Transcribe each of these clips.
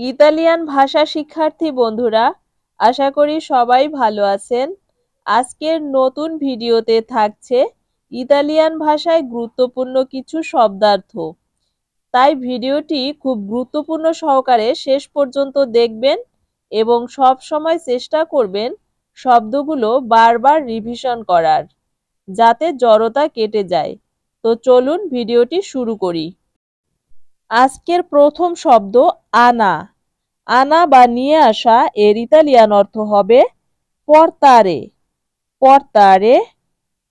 Italian ভাষা শিক্ষার্থী বন্ধুরা, আশা করি সবাই ভালো আছেন। আজকের নতুন ভিডিওতে থাকছে ইতালিয়ান ভাষায় গুরুত্বপূর্ণ কিছু শব্দার্থ। তাই ভিডিওটি খুব গুরুত্বপূর্ণ সহকারে শেষ পর্যন্ত দেখবেন এবং সব সময় চেষ্টা করবেন শব্দগুলো বারবার রিভিশন করার, যাতে জড়তা কেটে যায়। তো চলুন ভিডিওটি শুরু করি। আজকের প্রথম শব্দ আনা। আনা বা নিয়ে আসা এর ইতালিয়ান অর্থ হবে পর্তারে। পর্তারে,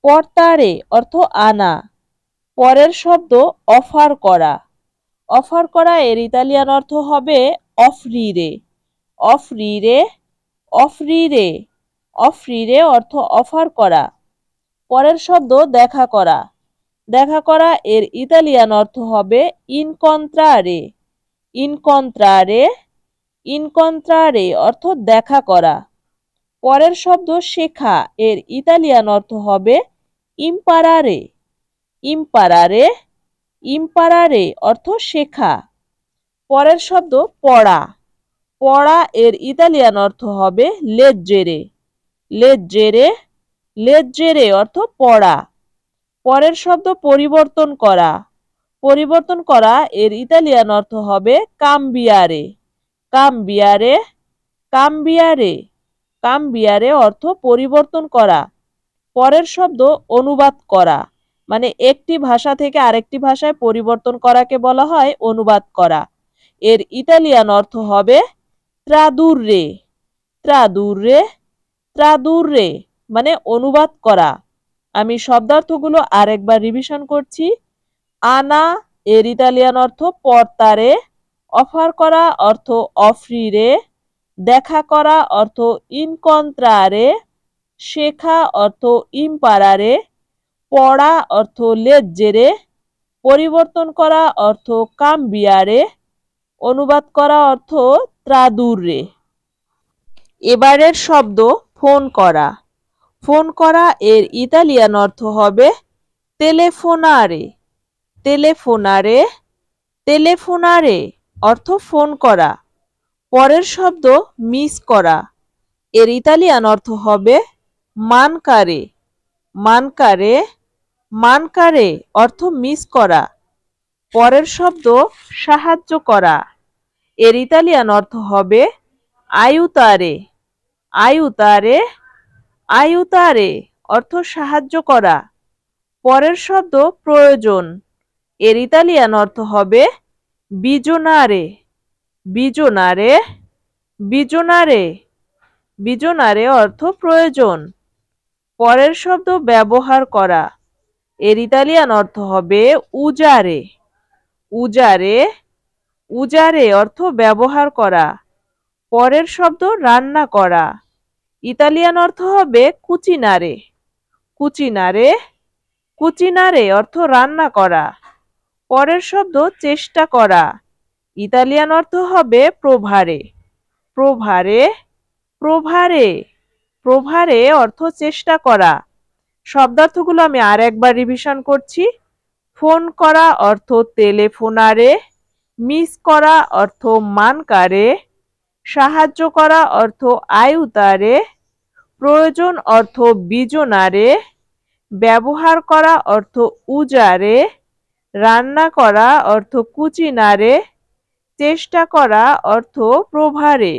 পর্তারে অর্থ আনা। পরের শব্দ অফার করা। অফার করা এর ইতালিয়ান অর্থ হবে অফরিরে। অফরিরে, অফরিরে, অফরিরে অর্থ অফার করা। পরের শব্দ দেখা করা। দেখা করা এর ইতালিয়ান অর্থ হবে ইনকন্ত্রারে। ইনকন্ত্রারে, ইনকন্ত্রারে অর্থ দেখা করা। পরের শব্দ শেখা এর ইতালিয়ান অর্থ হবে ইম্পারারে। ইম্পারারে, ইম্পারারে অর্থ শেখা। পরের শব্দ পড়া। পড়া এর ইতালিয়ান অর্থ হবে লেজ্জেরে। লেজ্জেরে, লেজ্জেরে অর্থ পড়া। পরের শব্দ পরিবর্তন করা। পরিবর্তন করা এর ইতালিয়ান অর্থ হবে কাম্বিয়ারে। কাম্বিয়ারে, কাম্বিয়ারে, কাম্বিয়ারে অর্থ পরিবর্তন করা। পরের শব্দ অনুবাদ করা, মানে একটি ভাষা থেকে আরেকটি ভাষায় পরিবর্তন করাকে বলা হয় অনুবাদ করা। এর ইতালিয়ান অর্থ হবে ত্রাদুররে। ত্রাদুররে, ত্রাদুররে মানে অনুবাদ করা। আমি শব্দার্থগুলো আরেকবার রিভিশন করছি। আনা এর ইতালিয়ান অর্থ পর্তারে। অফার করা অর্থ অফরিরে। দেখা করা অর্থ ইনকন্ত্রারে। শেখা অর্থ ইম্পারারে। পড়া অর্থ লেজ্জেরে। পরিবর্তন করা অর্থ কাম্বিয়ারে। অনুবাদ করা অর্থ ত্রাদুররে। এবারের শব্দ ফোন করা। ফোন করা এর ইতালিয়ান অর্থ হবে তেলেফোনারে। তেলেফোনারে, তেলেফোনারে অর্থ ফোন করা। পরের শব্দ মিস করা এর ইতালিয়ান অর্থ হবে মানকারে। মানকারে, মানকারে অর্থ মিস করা। পরের শব্দ সাহায্য করা এর ইতালিয়ান অর্থ হবে আয়ুতারে। আয়ুতারে, আয়ুতারে অর্থ সাহায্য করা। পরের শব্দ প্রয়োজন এর ইতালিয়ান অর্থ হবে বিজোনারে। বিজোনারে, বিজোনারে, বিজোনারে অর্থ প্রয়োজন। পরের শব্দ ব্যবহার করা এর ইতালিয়ান অর্থ হবে উজারে। উজারে, উজারে অর্থ ব্যবহার করা। পরের শব্দ রান্না করা। ইতালিয়ান অর্থ হবে কুচিনারে। কুচিনারে, কুচিনারে অর্থ রান্না করা। পরের শব্দ চেষ্টা করা। ইতালিয়ান অর্থ হবে প্রোভারে। প্রোভারে, প্রোভারে, প্রোভারে অর্থ চেষ্টা করা। শব্দার্থগুলো আমি আর একবার রিভিশন করছি। ফোন করা অর্থ তেলেফোনারে। মিস করা অর্থ মানকারে। সাহায্য করা অর্থ আয়ুতারে। প্রয়োজন অর্থ বিজোনারে। ব্যবহার করা অর্থ উজারে। রান্না করা অর্থ কুচিনারে। চেষ্টা করা অর্থ প্রোভারে।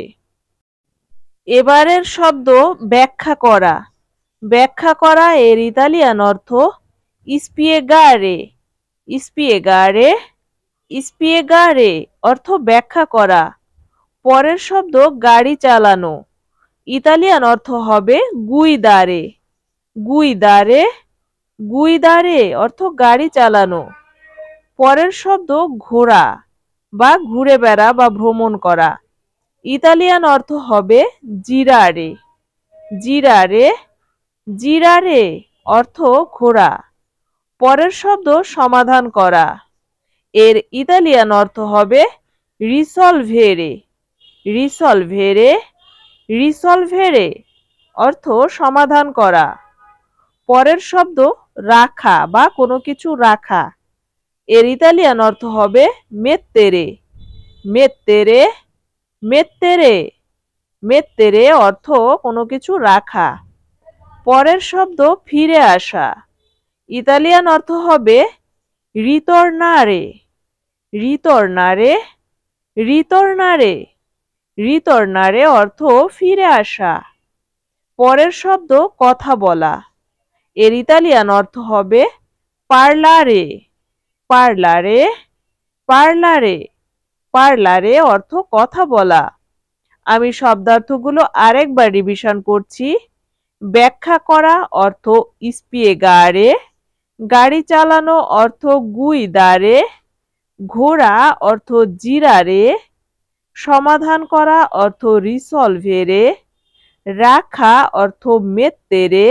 এবারের শব্দ ব্যাখ্যা করা। ব্যাখ্যা করা এর ইতালিয়ান অর্থ স্পিয়েগারে। স্পিয়েগারে, স্পিয়েগারে অর্থ ব্যাখ্যা করা। পরের শব্দ গাড়ি চালানো। ইতালিয়ান অর্থ হবে গুইদারে। গুইদারে, গুইদারে অর্থ গাড়ি চালানো। পরের শব্দ ঘোরা বা ঘুরে বেড়া বা ভ্রমণ করা। ইতালিয়ান অর্থ হবে জিরারে। জিরারে, জিরারে অর্থ ঘোরা। পরের শব্দ সমাধান করা এর ইতালিয়ান অর্থ হবে রিসলভেরে। রিসলভেরে, রিসলভেরে অর্থ সমাধান করা। পরের শব্দ রাখা বা কোনো কিছু রাখা এর ইতালিয়ান অর্থ হবে মেত্তেরে। মেত্তেরে, মেত্তেরে, মেত্তেরে অর্থ কোনো কিছু রাখা। পরের শব্দ ফিরে আসা। ইতালিয়ান অর্থ হবে রিতর্নারে, রিতর্নারে, রিতর্নারে, রিতর্নারে অর্থ ফিরে আসা। পরের শব্দ কথা বলা। এর ইতালিয়ান অর্থ হবে পার্লারে, পার্লারে, পার্লারে, পার্লারে অর্থ কথা বলা। আমি শব্দার্থগুলো আরেকবার রিভিশন করছি। ব্যাখ্যা করা অর্থ স্পিয়েগারে, গাড়ি চালানো অর্থ গুইদারে, ঘোরা অর্থ জিরারে, সমাধান করা অর্থ রিসলভেরে, রাখা অর্থ মেত্তেরে,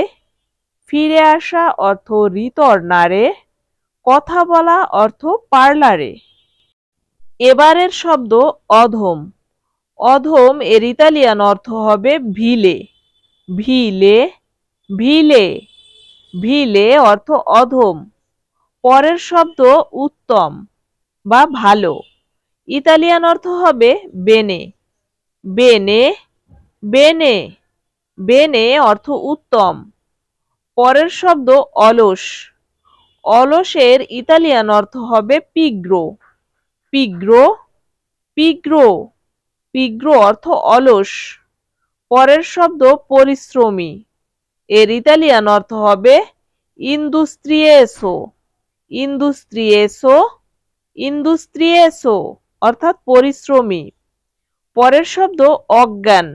ফিরে আসা অর্থ রিতর্নারে, কথা বলা অর্থ পার্লারে। এবারের শব্দ অধম। অধম এর ইতালিয়ান অর্থ হবে ভিলে, ভিলে, ভিলে, ভিলে অর্থ অধম। পরের শব্দ উত্তম বা ভালো। ইতালিয়ান অর্থ হবে বেনে, বেনে, বেনে, বেনে অর্থ উত্তম। পরের শব্দ অলস। অলসের ইতালিয়ান অর্থ হবে পিগ্রো, পিগ্রো, পিগ্রো, পিগ্রো অর্থ অলস। পরের শব্দ পরিশ্রমী। এর ইতালিয়ান অর্থ হবে ইন্দুস্ত্রিয়েসো, ইন্দুস্ত্রিয়েসো, ইন্দুস্ত্রিয়েসো অর্থাৎ পরিশ্রমী। পরের শব্দ অজ্ঞান।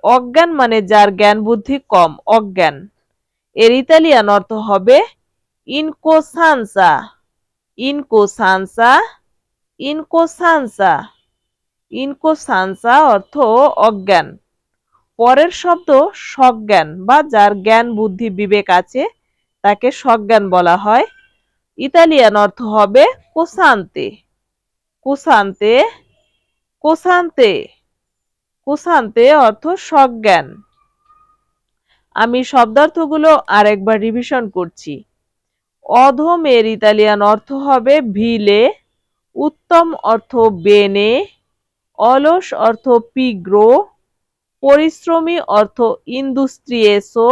অজ্ঞান মানে যার জ্ঞান বুদ্ধি কম, অজ্ঞান। এর ইতালিয়ান অর্থ হবে ইনকোসানসা, ইনকোসানসা, ইনকোসানসা, ইনকোসানসা অর্থ অজ্ঞান। পরের শব্দ সজ্ঞান বা যার জ্ঞান বুদ্ধি বিবেক আছে তাকে সজ্ঞান বলা হয়। ইতালিয়ান অর্থ হবে কোসান্তে, কোসান্তে, কোসান্তে, কোসান্তে অর্থ সজ্ঞান। আমি শব্দার্থগুলো আরেকবার রিভিশন করছি। অধম এর ইতালিয়ান অর্থ হবে ভিলে, উত্তম অর্থ বেনে, অলস অর্থ পিগ্রো, পরিশ্রমী অর্থ ইন্দুস্ত্রিয়েসো,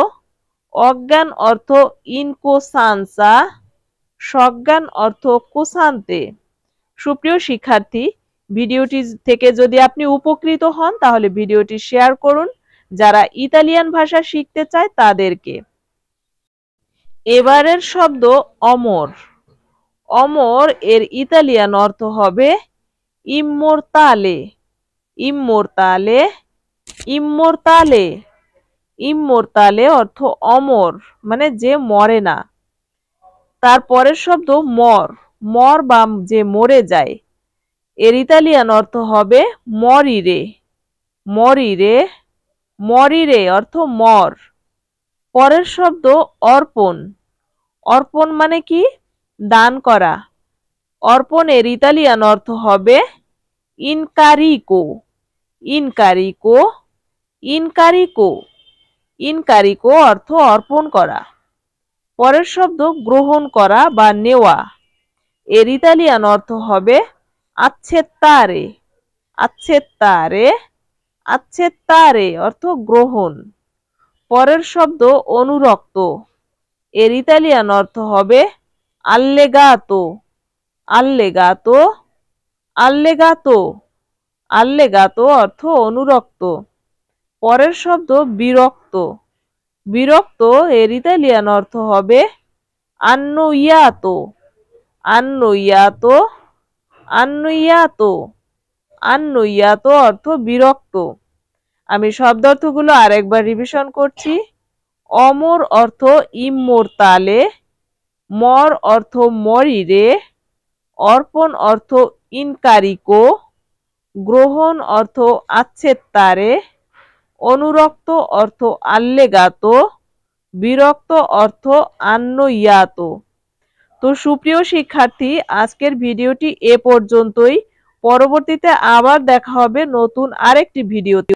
অজ্ঞান অর্থ ইনকোসানসা, সজ্ঞান অর্থ কোসান্তে। সুপ্রিয় শিক্ষার্থী, ভিডিওটি থেকে যদি আপনি উপকৃত হন তাহলে ভিডিওটি শেয়ার করুন যারা ইতালিয়ান ভাষা শিখতে চায় তাদেরকে। এবারের শব্দ অমর। অমর এর ইতালিয়ান অর্থ হবে ইম্মোরতালে, ইম্মোরতালে, ইম্মোরতালে, ইম্মোরতালে অর্থ অমর মানে যে মরে না। তারপরের শব্দ মর, মর বা যে মরে যায়। এর ইতালিয়ান অর্থ হবে মরিরে, মরিরে, মরিরে অর্থ মর। পরের শব্দ অর্পণ। অর্পণ মানে কি? দান করা। অর্পণ এর ইতালিয়ান অর্থ হবে ইনকারিকো, ইনকারিকো, ইনকারিকো, ইনকারিকো অর্থ অর্পণ করা। পরের শব্দ গ্রহণ করা বা নেওয়া। এর ইতালিয়ান অর্থ হবে accettare, accettare, accettare অর্থ গ্রহণ। পরের শব্দ অনুরক্ত। এর ইতালিয়ান অর্থ হবে allegato, allegato, allegato, allegato অর্থ অনুরক্ত। পরের শব্দ বিরক্ত। বিরক্ত এর ইতালিয়ান অর্থ হবে annoiato, annoiato, annoiato, annoiato অর্থ বিরক্ত। আমি শব্দার্থগুলো আরেকবার রিভিশন করছি। অমর অর্থ ইম্মোরতালে, মর অর্থ মরিরে, অর্পণ অর্থ ইনকারিকো, গ্রহণ অর্থ accettare, অনুরক্ত অর্থ allegato, বিরক্ত অর্থ annoiato। তো সুপ্রিয় শিক্ষার্থী, আজকের ভিডিওটি এ পর্যন্তই। পরবর্তীতে আবার দেখা হবে নতুন আরেকটি ভিডিওতে।